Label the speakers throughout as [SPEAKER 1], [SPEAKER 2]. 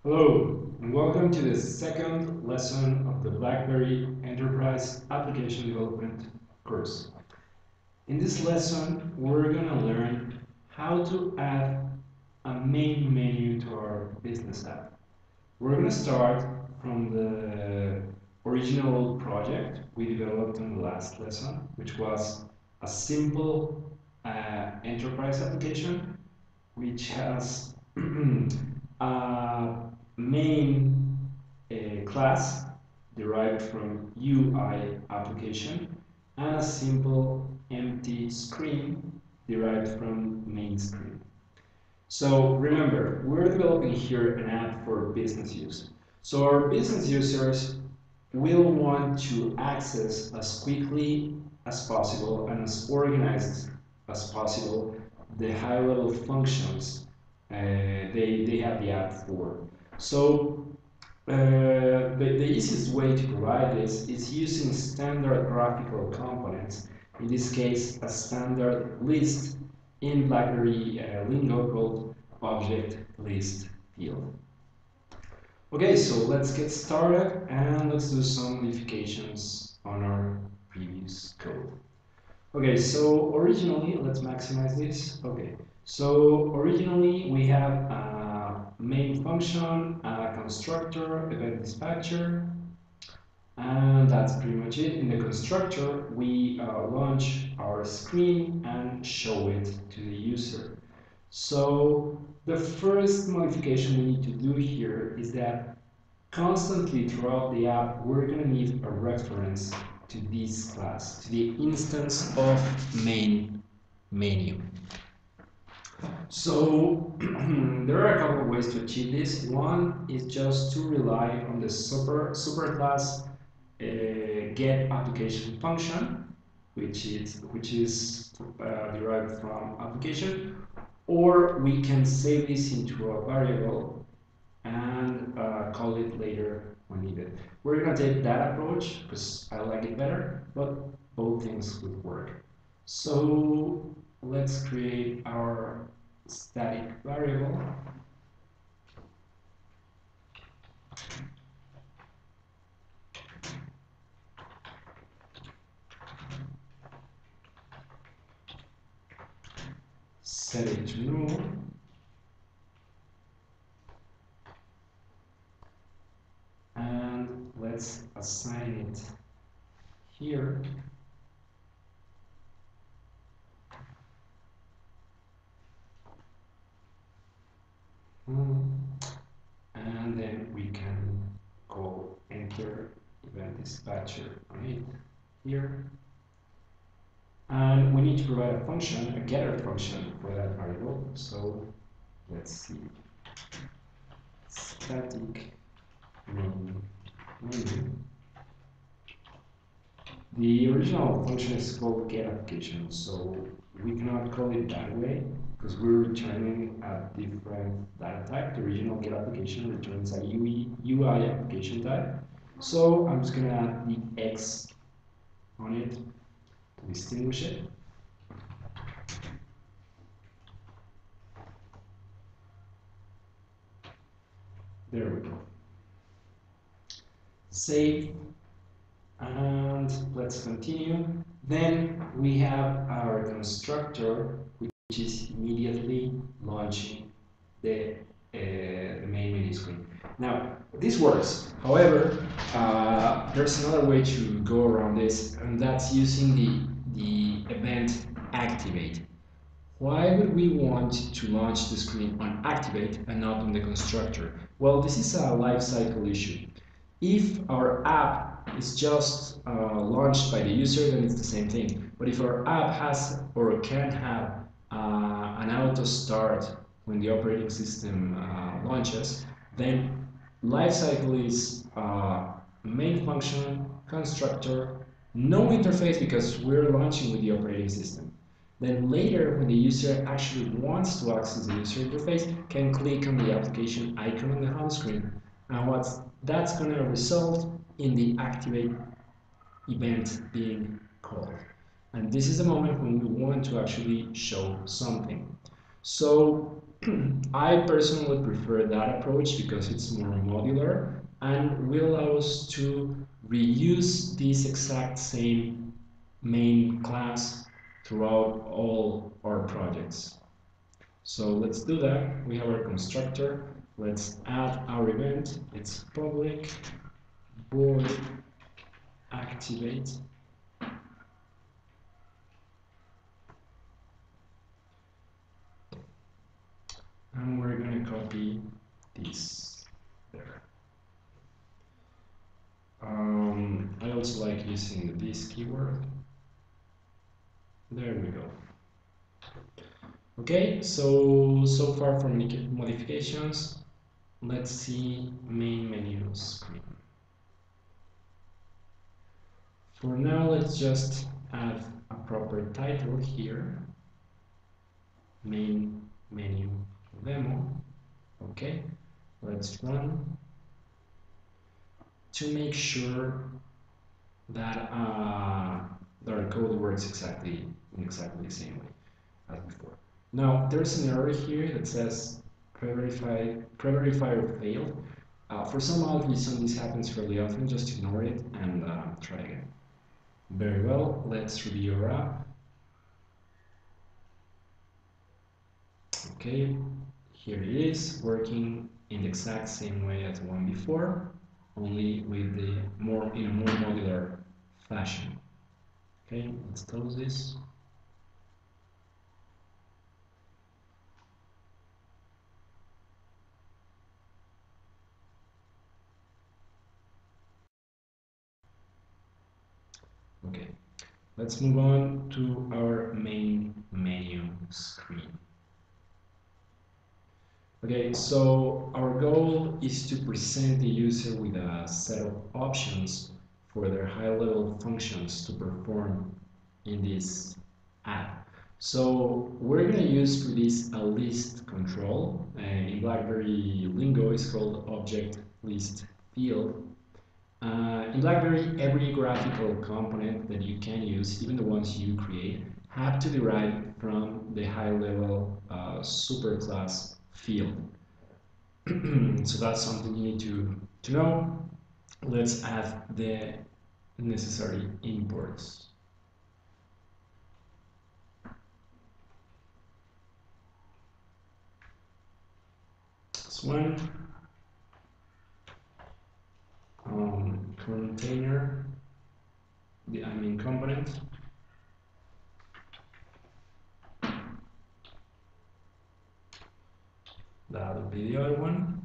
[SPEAKER 1] Hello, and welcome to the second lesson of the BlackBerry Enterprise Application Development course. In this lesson, we're going to learn how to add a main menu to our business app. We're going to start from the original project we developed in the last lesson, which was a simple enterprise application which has a main class derived from UI application and a simple empty screen derived from main screen. So remember, we're developing here an app for business use. So our business users will want to access as quickly as possible and as organized as possible the high-level functions they have the app for. So the easiest way to provide this is using standard graphical components, in this case a standard list in BlackBerry lingo called object list field. Okay, so let's get started and let's do some modifications on our previous code. Okay, so originally, let's maximize this. Okay, so originally we have a main function, a constructor, event dispatcher, and that's pretty much it. In the constructor, we launch our screen and show it to the user. So the first modification we need to do here is that constantly throughout the app, we're going to need a reference to this class, to the instance of main menu. So there are a couple of ways to achieve this. One is just to rely on the superclass get application function, which is derived from application, or we can save this into a variable and call it later when needed. We're going to take that approach because I like it better, but both things would work. So let's create our static variable. Set it to null. And let's assign it here. And then we can call enter event dispatcher on it here. And we need to provide a function, a getter function for that variable. So let's see. Static main menu. The original function is called getApplication, so we cannot call it that way because we're returning a different data type. The original getApplication returns a UI application type. So I'm just gonna add the X on it to distinguish it. There we go. Save, and let's continue. Then we have our constructor, which is immediately launching the main menu screen. Now, this works. However, there's another way to go around this, and that's using the event activate. Why would we want to launch the screen on activate and not on the constructor? Well, this is a lifecycle issue. If our app is just launched by the user, then it's the same thing. But if our app has or can have an auto start when the operating system launches, then lifecycle is main function, constructor, no interface because we're launching with the operating system. Then later, when the user actually wants to access the user interface, can click on the application icon on the home screen. And that's going to result in the activate event being called. And this is the moment when we want to actually show something. So I personally would prefer that approach because it's more modular and will allow us to reuse this exact same main class throughout all our projects. So let's do that. We have our constructor. Let's add our event. It's public board activate. And we're going to copy this there. I also like using this keyword. There we go. Okay, so far from modifications, let's see main menu screen. For now, let's just add a proper title here. Main menu demo. Okay, let's run to make sure that our code works in exactly the same way as before. Now, there's an error here that says pre-verifier failed. For some odd reason, this happens fairly often. Just ignore it and try again. Very well, let's review our app. Okay, here it is, working in the exact same way as the one before, only with in a more modular fashion. Okay, let's close this. Okay, let's move on to our main menu screen. Okay, so our goal is to present the user with a set of options for their high-level functions to perform in this app. So we're going to use for this a list control. In BlackBerry lingo, it's called object list field. In BlackBerry, every graphical component that you can use, even the ones you create, have to derive from the high-level superclass field. So that's something you need to know. Let's add the necessary imports. This one, container, the admin component. That would be the other one.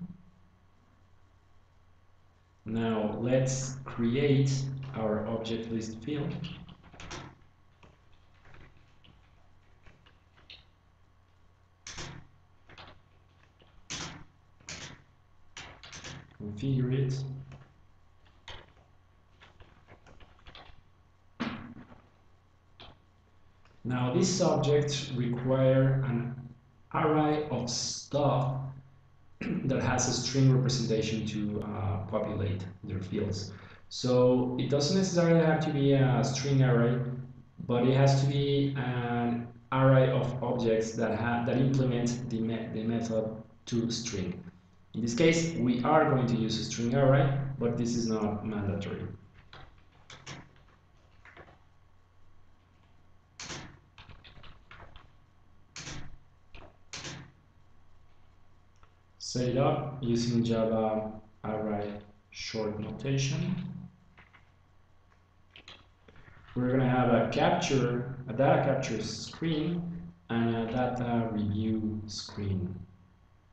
[SPEAKER 1] Now let's create our object list field. Configure it. Now these objects require an array of stuff that has a string representation to populate their fields. So it doesn't necessarily have to be a string array, but it has to be an array of objects that implement the method toString. In this case, we are going to use a string array, but this is not mandatory. Set it up using Java array short notation. We're going to have a data capture screen and a data review screen,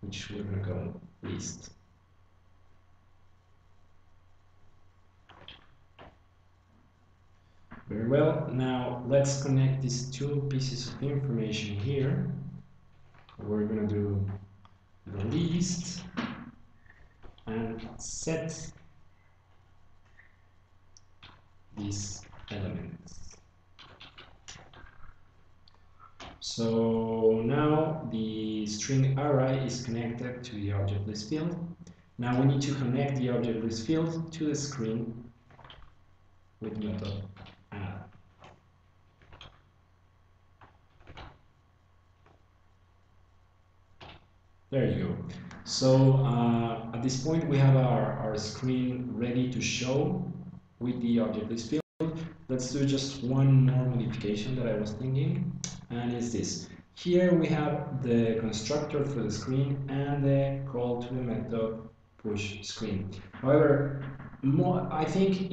[SPEAKER 1] which we're going to call list. Very well, now let's connect these two pieces of information here. We're going to do the list and set these elements. So now the string array is connected to the object list field. Now we need to connect the object list field to the screen with method add. There you go. So at this point we have our screen ready to show with the object list field. Let's do just one more modification that I was thinking, and it's this. Here we have the constructor for the screen and the call to the method push screen. However, I think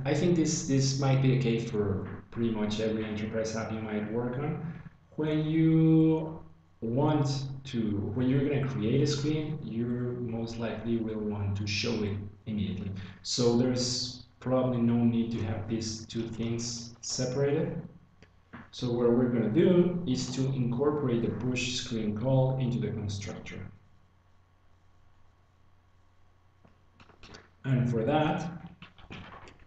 [SPEAKER 1] I think this might be the case for pretty much every enterprise app you might work on. When you want to, when you're going to create a screen, you most likely will want to show it immediately. So there's probably no need to have these two things separated. So what we're going to do is to incorporate the push screen call into the constructor. And for that,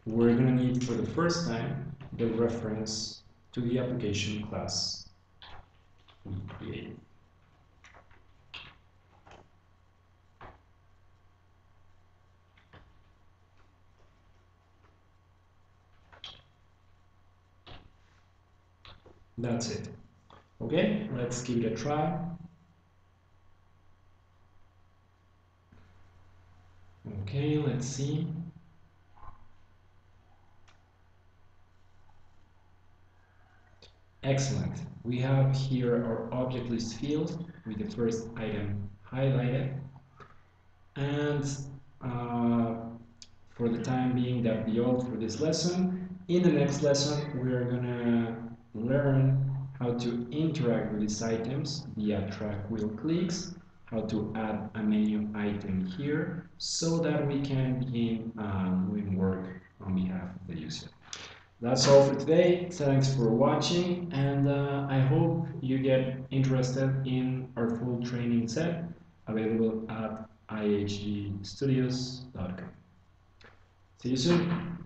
[SPEAKER 1] we're going to need for the first time the reference to the application class we created. That's it. Okay, let's give it a try. Okay, let's see. Excellent. We have here our object list field with the first item highlighted. And for the time being, that be all for this lesson. In the next lesson, we're gonna learn how to interact with these items via track wheel clicks, how to add a menu item here so that we can begin doing work on behalf of the user. That's all for today. Thanks for watching, and I hope you get interested in our full training set available at ihgstudios.com. See you soon.